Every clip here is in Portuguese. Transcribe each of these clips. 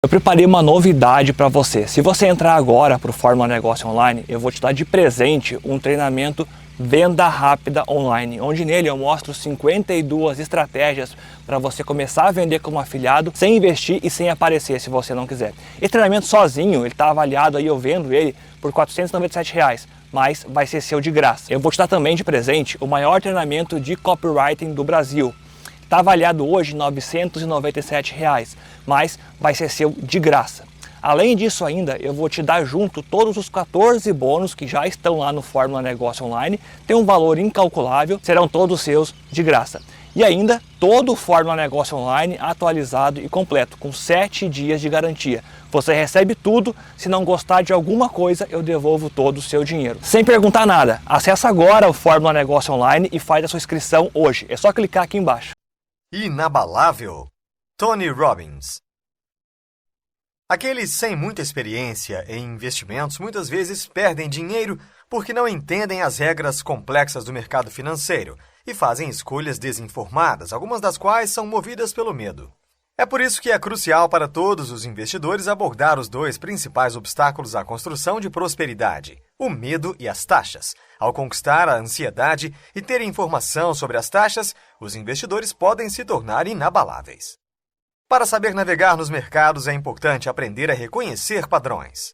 Eu preparei uma novidade para você. Se você entrar agora para o Fórmula Negócio Online, eu vou te dar de presente um treinamento Venda Rápida Online, onde nele eu mostro 52 estratégias para você começar a vender como afiliado sem investir e sem aparecer se você não quiser. Esse treinamento sozinho, ele está avaliado aí, eu vendo ele por R$ 497, mas vai ser seu de graça. Eu vou te dar também de presente o maior treinamento de copywriting do Brasil. Está avaliado hoje R$ 997, mas vai ser seu de graça. Além disso ainda, eu vou te dar junto todos os 14 bônus que já estão lá no Fórmula Negócio Online, tem um valor incalculável, serão todos seus de graça. E ainda, todo o Fórmula Negócio Online atualizado e completo, com 7 dias de garantia. Você recebe tudo, se não gostar de alguma coisa, eu devolvo todo o seu dinheiro. Sem perguntar nada, acessa agora o Fórmula Negócio Online e faz a sua inscrição hoje. É só clicar aqui embaixo. Inabalável, Tony Robbins. Aqueles sem muita experiência em investimentos muitas vezes perdem dinheiro porque não entendem as regras complexas do mercado financeiro e fazem escolhas desinformadas, algumas das quais são movidas pelo medo. É por isso que é crucial para todos os investidores abordar os dois principais obstáculos à construção de prosperidade, o medo e as taxas. Ao conquistar a ansiedade e ter informação sobre as taxas, os investidores podem se tornar inabaláveis. Para saber navegar nos mercados, é importante aprender a reconhecer padrões.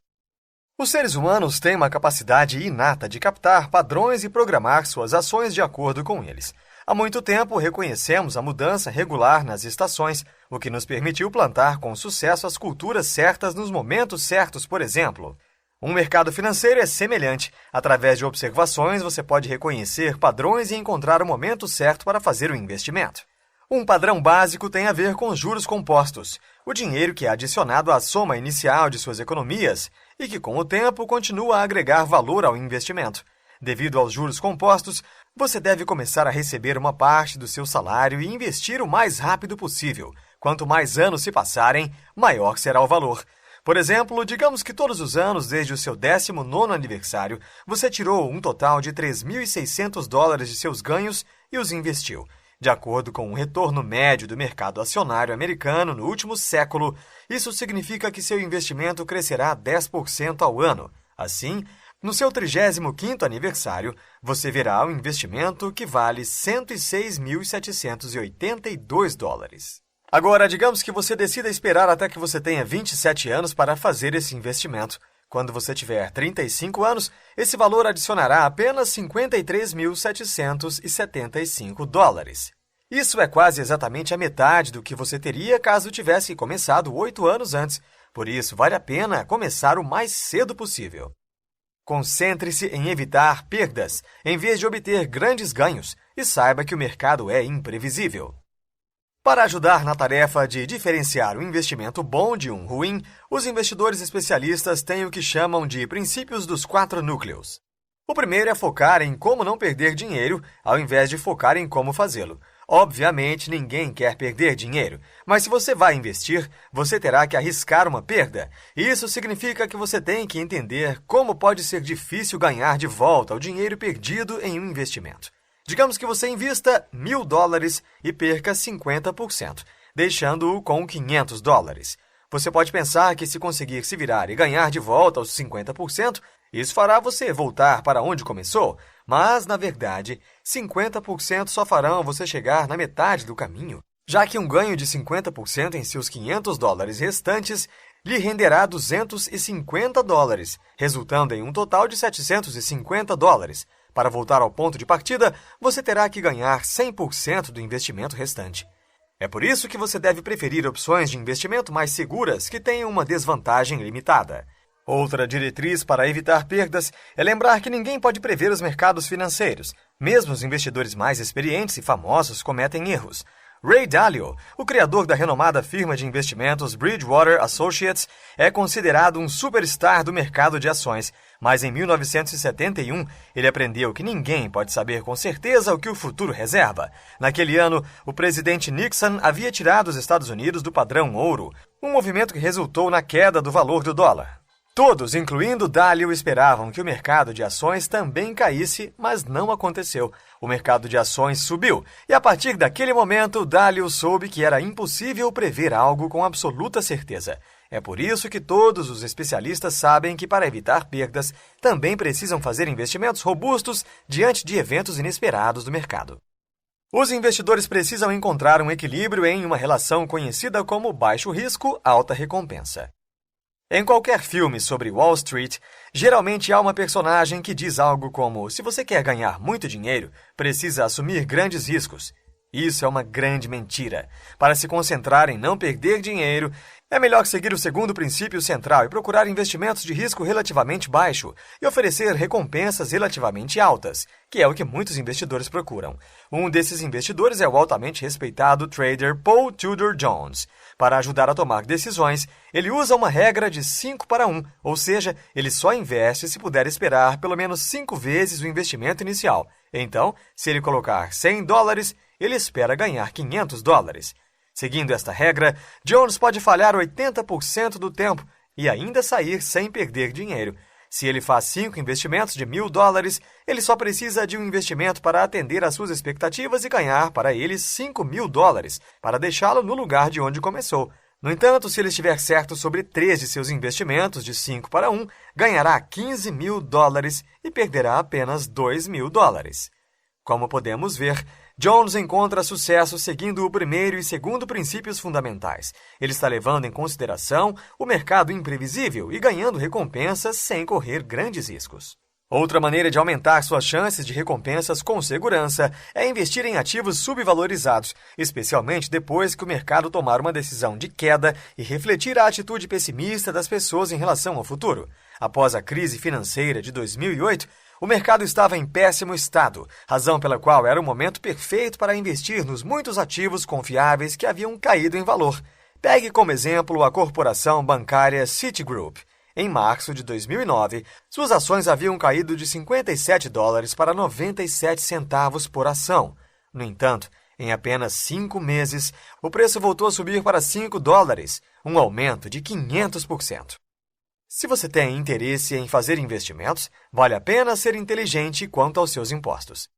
Os seres humanos têm uma capacidade inata de captar padrões e programar suas ações de acordo com eles. Há muito tempo, reconhecemos a mudança regular nas estações, o que nos permitiu plantar com sucesso as culturas certas nos momentos certos, por exemplo. Um mercado financeiro é semelhante. Através de observações, você pode reconhecer padrões e encontrar o momento certo para fazer o investimento. Um padrão básico tem a ver com os juros compostos, o dinheiro que é adicionado à soma inicial de suas economias e que, com o tempo, continua a agregar valor ao investimento. Devido aos juros compostos, você deve começar a receber uma parte do seu salário e investir o mais rápido possível. Quanto mais anos se passarem, maior será o valor. Por exemplo, digamos que todos os anos, desde o seu 19º aniversário, você tirou um total de $3.600 de seus ganhos e os investiu. De acordo com o retorno médio do mercado acionário americano no último século, isso significa que seu investimento crescerá 10% ao ano. Assim, no seu 35º aniversário, você verá um investimento que vale $106.782. Agora, digamos que você decida esperar até que você tenha 27 anos para fazer esse investimento. Quando você tiver 35 anos, esse valor adicionará apenas $53.775. Isso é quase exatamente a metade do que você teria caso tivesse começado 8 anos antes. Por isso, vale a pena começar o mais cedo possível. Concentre-se em evitar perdas, em vez de obter grandes ganhos, e saiba que o mercado é imprevisível. Para ajudar na tarefa de diferenciar um investimento bom de um ruim, os investidores especialistas têm o que chamam de princípios dos 4 núcleos. O primeiro é focar em como não perder dinheiro, ao invés de focar em como fazê-lo. Obviamente, ninguém quer perder dinheiro, mas se você vai investir, você terá que arriscar uma perda. Isso significa que você tem que entender como pode ser difícil ganhar de volta o dinheiro perdido em um investimento. Digamos que você invista $1.000 e perca 50%, deixando-o com $500. Você pode pensar que se conseguir se virar e ganhar de volta os 50%, isso fará você voltar para onde começou, mas, na verdade, 50% só farão você chegar na metade do caminho, já que um ganho de 50% em seus $500 restantes lhe renderá $250, resultando em um total de $750. Para voltar ao ponto de partida, você terá que ganhar 100% do investimento restante. É por isso que você deve preferir opções de investimento mais seguras que tenham uma desvantagem limitada. Outra diretriz para evitar perdas é lembrar que ninguém pode prever os mercados financeiros. Mesmo os investidores mais experientes e famosos cometem erros. Ray Dalio, o criador da renomada firma de investimentos Bridgewater Associates, é considerado um superstar do mercado de ações, mas em 1971 ele aprendeu que ninguém pode saber com certeza o que o futuro reserva. Naquele ano, o presidente Nixon havia tirado os Estados Unidos do padrão ouro, um movimento que resultou na queda do valor do dólar. Todos, incluindo Dalio, esperavam que o mercado de ações também caísse, mas não aconteceu. O mercado de ações subiu, e a partir daquele momento, Dalio soube que era impossível prever algo com absoluta certeza. É por isso que todos os especialistas sabem que, para evitar perdas, também precisam fazer investimentos robustos diante de eventos inesperados do mercado. Os investidores precisam encontrar um equilíbrio em uma relação conhecida como baixo risco, alta recompensa. Em qualquer filme sobre Wall Street, geralmente há uma personagem que diz algo como: se você quer ganhar muito dinheiro, precisa assumir grandes riscos. Isso é uma grande mentira. Para se concentrar em não perder dinheiro, é melhor seguir o segundo princípio central e procurar investimentos de risco relativamente baixo e oferecer recompensas relativamente altas, que é o que muitos investidores procuram. Um desses investidores é o altamente respeitado trader Paul Tudor Jones. Para ajudar a tomar decisões, ele usa uma regra de 5-1, ou seja, ele só investe se puder esperar pelo menos 5 vezes o investimento inicial. Então, se ele colocar $100, ele espera ganhar $500. Seguindo esta regra, Jones pode falhar 80% do tempo e ainda sair sem perder dinheiro. Se ele faz 5 investimentos de $1.000, ele só precisa de um investimento para atender às suas expectativas e ganhar para ele $5.000, para deixá-lo no lugar de onde começou. No entanto, se ele estiver certo sobre 3 de seus investimentos de 5-1, ganhará $15.000 e perderá apenas $2.000. Como podemos ver, Jones encontra sucesso seguindo o primeiro e segundo princípios fundamentais. Ele está levando em consideração o mercado imprevisível e ganhando recompensas sem correr grandes riscos. Outra maneira de aumentar suas chances de recompensas com segurança é investir em ativos subvalorizados, especialmente depois que o mercado tomar uma decisão de queda e refletir a atitude pessimista das pessoas em relação ao futuro. Após a crise financeira de 2008, o mercado estava em péssimo estado, razão pela qual era o momento perfeito para investir nos muitos ativos confiáveis que haviam caído em valor. Pegue como exemplo a corporação bancária Citigroup. Em março de 2009, suas ações haviam caído de $57 para 97 centavos por ação. No entanto, em apenas 5 meses, o preço voltou a subir para $5, um aumento de 500%. Se você tem interesse em fazer investimentos, vale a pena ser inteligente quanto aos seus impostos.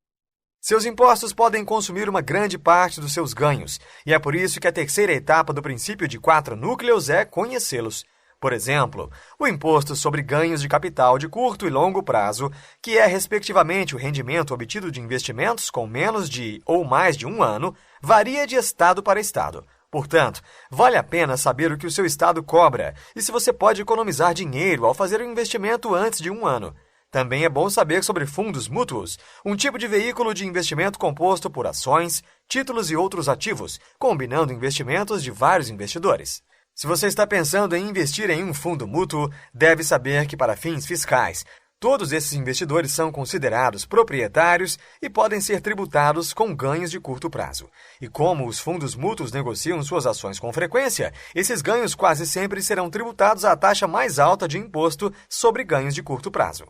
Seus impostos podem consumir uma grande parte dos seus ganhos, e é por isso que a terceira etapa do princípio de 4 núcleos é conhecê-los. Por exemplo, o imposto sobre ganhos de capital de curto e longo prazo, que é respectivamente o rendimento obtido de investimentos com menos de ou mais de 1 ano, varia de estado para estado. Portanto, vale a pena saber o que o seu estado cobra e se você pode economizar dinheiro ao fazer o investimento antes de 1 ano. Também é bom saber sobre fundos mútuos, um tipo de veículo de investimento composto por ações, títulos e outros ativos, combinando investimentos de vários investidores. Se você está pensando em investir em um fundo mútuo, deve saber que, para fins fiscais, todos esses investidores são considerados proprietários e podem ser tributados com ganhos de curto prazo. E como os fundos mútuos negociam suas ações com frequência, esses ganhos quase sempre serão tributados à taxa mais alta de imposto sobre ganhos de curto prazo.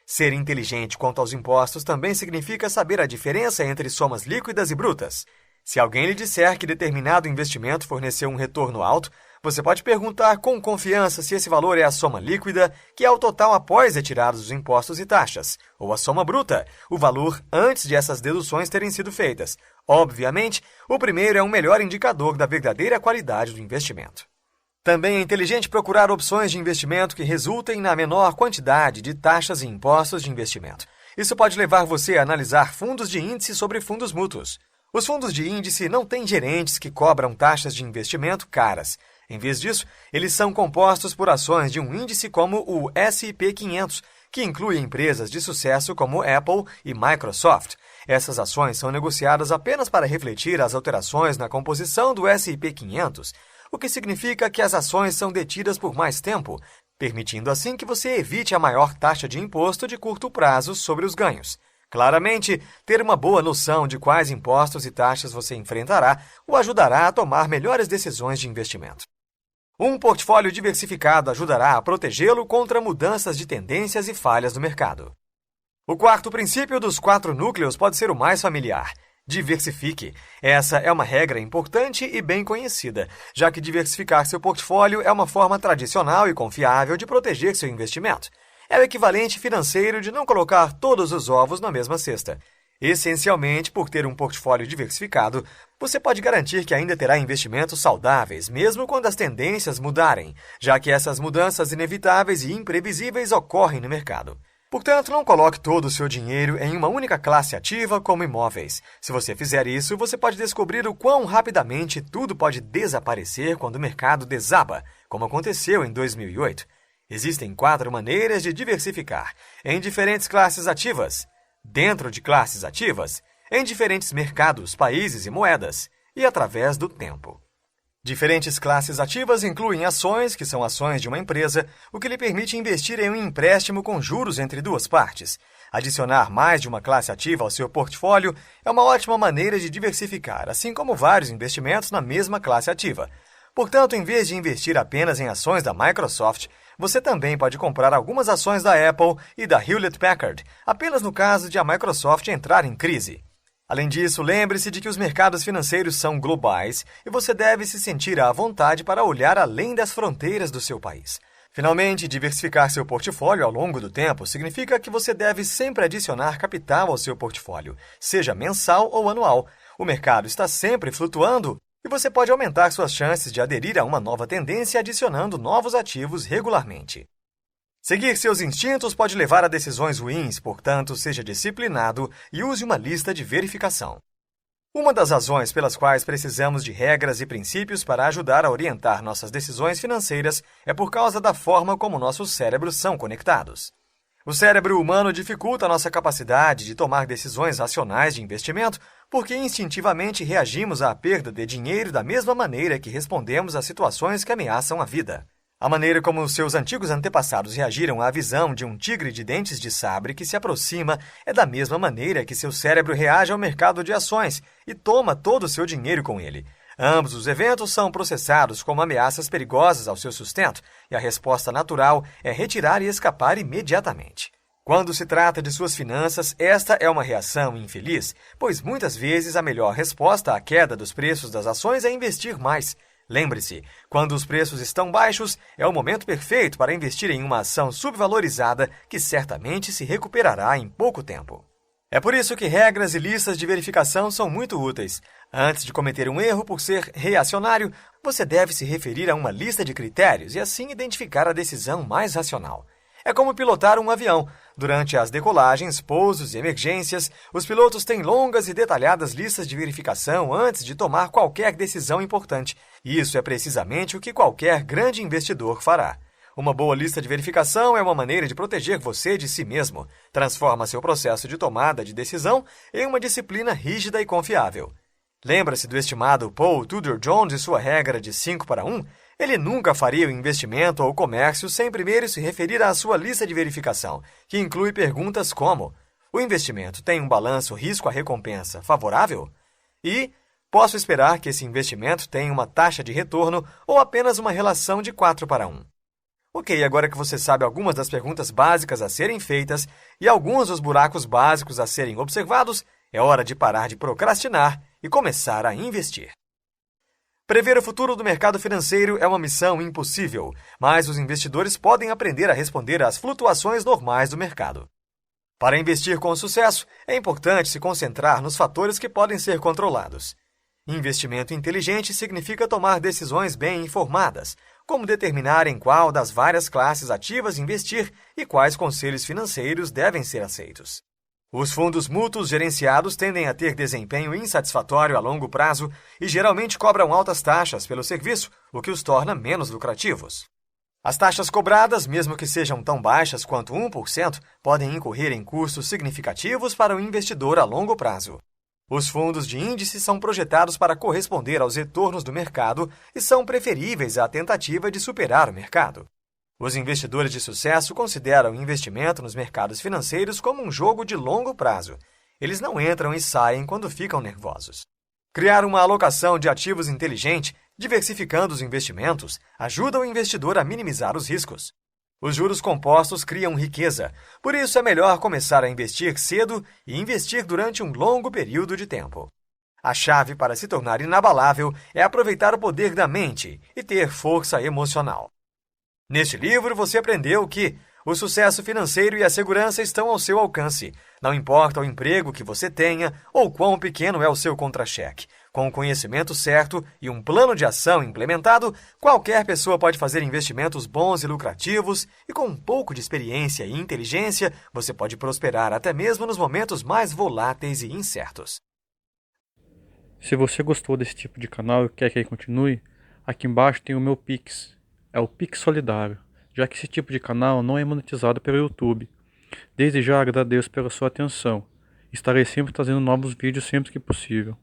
Ser inteligente quanto aos impostos também significa saber a diferença entre somas líquidas e brutas. Se alguém lhe disser que determinado investimento forneceu um retorno alto, você pode perguntar com confiança se esse valor é a soma líquida, que é o total após retirados os impostos e taxas, ou a soma bruta, o valor antes de essas deduções terem sido feitas. Obviamente, o primeiro é um melhor indicador da verdadeira qualidade do investimento. Também é inteligente procurar opções de investimento que resultem na menor quantidade de taxas e impostos de investimento. Isso pode levar você a analisar fundos de índice sobre fundos mútuos. Os fundos de índice não têm gerentes que cobram taxas de investimento caras. Em vez disso, eles são compostos por ações de um índice como o S&P 500, que inclui empresas de sucesso como Apple e Microsoft. Essas ações são negociadas apenas para refletir as alterações na composição do S&P 500, o que significa que as ações são detidas por mais tempo, permitindo assim que você evite a maior taxa de imposto de curto prazo sobre os ganhos. Claramente, ter uma boa noção de quais impostos e taxas você enfrentará o ajudará a tomar melhores decisões de investimento. Um portfólio diversificado ajudará a protegê-lo contra mudanças de tendências e falhas do mercado. O quarto princípio dos 4 núcleos pode ser o mais familiar. Diversifique. Essa é uma regra importante e bem conhecida, já que diversificar seu portfólio é uma forma tradicional e confiável de proteger seu investimento. É o equivalente financeiro de não colocar todos os ovos na mesma cesta. Essencialmente, por ter um portfólio diversificado, você pode garantir que ainda terá investimentos saudáveis, mesmo quando as tendências mudarem, já que essas mudanças inevitáveis e imprevisíveis ocorrem no mercado. Portanto, não coloque todo o seu dinheiro em uma única classe ativa como imóveis. Se você fizer isso, você pode descobrir o quão rapidamente tudo pode desaparecer quando o mercado desaba, como aconteceu em 2008. Existem 4 maneiras de diversificar, em diferentes classes ativas, dentro de classes ativas, em diferentes mercados, países e moedas, e através do tempo. Diferentes classes ativas incluem ações, que são ações de uma empresa, o que lhe permite investir em um empréstimo com juros entre duas partes. Adicionar mais de uma classe ativa ao seu portfólio é uma ótima maneira de diversificar, assim como vários investimentos na mesma classe ativa. Portanto, em vez de investir apenas em ações da Microsoft, você também pode comprar algumas ações da Apple e da Hewlett-Packard, apenas no caso de a Microsoft entrar em crise. Além disso, lembre-se de que os mercados financeiros são globais e você deve se sentir à vontade para olhar além das fronteiras do seu país. Finalmente, diversificar seu portfólio ao longo do tempo significa que você deve sempre adicionar capital ao seu portfólio, seja mensal ou anual. O mercado está sempre flutuando e você pode aumentar suas chances de aderir a uma nova tendência adicionando novos ativos regularmente. Seguir seus instintos pode levar a decisões ruins, portanto, seja disciplinado e use uma lista de verificação. Uma das razões pelas quais precisamos de regras e princípios para ajudar a orientar nossas decisões financeiras é por causa da forma como nossos cérebros são conectados. O cérebro humano dificulta a nossa capacidade de tomar decisões racionais de investimento porque instintivamente reagimos à perda de dinheiro da mesma maneira que respondemos a situações que ameaçam a vida. A maneira como seus antigos antepassados reagiram à visão de um tigre de dentes de sabre que se aproxima é da mesma maneira que seu cérebro reage ao mercado de ações e toma todo o seu dinheiro com ele. Ambos os eventos são processados como ameaças perigosas ao seu sustento e a resposta natural é retirar e escapar imediatamente. Quando se trata de suas finanças, esta é uma reação infeliz, pois muitas vezes a melhor resposta à queda dos preços das ações é investir mais. Lembre-se, quando os preços estão baixos, é o momento perfeito para investir em uma ação subvalorizada que certamente se recuperará em pouco tempo. É por isso que regras e listas de verificação são muito úteis. Antes de cometer um erro por ser reacionário, você deve se referir a uma lista de critérios e assim identificar a decisão mais racional. É como pilotar um avião. Durante as decolagens, pousos e emergências, os pilotos têm longas e detalhadas listas de verificação antes de tomar qualquer decisão importante. E isso é precisamente o que qualquer grande investidor fará. Uma boa lista de verificação é uma maneira de proteger você de si mesmo. Transforma seu processo de tomada de decisão em uma disciplina rígida e confiável. Lembra-se do estimado Paul Tudor Jones e sua regra de 5-1? Ele nunca faria o investimento ou comércio sem primeiro se referir à sua lista de verificação, que inclui perguntas como: o investimento tem um balanço risco-recompensa favorável? E posso esperar que esse investimento tenha uma taxa de retorno ou apenas uma relação de 4-1? Ok, agora que você sabe algumas das perguntas básicas a serem feitas e alguns dos buracos básicos a serem observados, é hora de parar de procrastinar e começar a investir. Prever o futuro do mercado financeiro é uma missão impossível, mas os investidores podem aprender a responder às flutuações normais do mercado. Para investir com sucesso, é importante se concentrar nos fatores que podem ser controlados. Investimento inteligente significa tomar decisões bem informadas, como determinar em qual das várias classes ativas investir e quais conselhos financeiros devem ser aceitos. Os fundos mútuos gerenciados tendem a ter desempenho insatisfatório a longo prazo e geralmente cobram altas taxas pelo serviço, o que os torna menos lucrativos. As taxas cobradas, mesmo que sejam tão baixas quanto 1%, podem incorrer em custos significativos para o investidor a longo prazo. Os fundos de índice são projetados para corresponder aos retornos do mercado e são preferíveis à tentativa de superar o mercado. Os investidores de sucesso consideram o investimento nos mercados financeiros como um jogo de longo prazo. Eles não entram e saem quando ficam nervosos. Criar uma alocação de ativos inteligente, diversificando os investimentos, ajuda o investidor a minimizar os riscos. Os juros compostos criam riqueza, por isso é melhor começar a investir cedo e investir durante um longo período de tempo. A chave para se tornar inabalável é aproveitar o poder da mente e ter força emocional. Neste livro, você aprendeu que O sucesso financeiro e a segurança estão ao seu alcance. Não importa o emprego que você tenha ou quão pequeno é o seu contra-cheque. Com o conhecimento certo e um plano de ação implementado, qualquer pessoa pode fazer investimentos bons e lucrativos e com um pouco de experiência e inteligência, você pode prosperar até mesmo nos momentos mais voláteis e incertos. Se você gostou desse tipo de canal e quer que ele continue, aqui embaixo tem o meu Pix. É o Pix Solidário, já que esse tipo de canal não é monetizado pelo YouTube. Desde já agradeço pela sua atenção. Estarei sempre trazendo novos vídeos sempre que possível.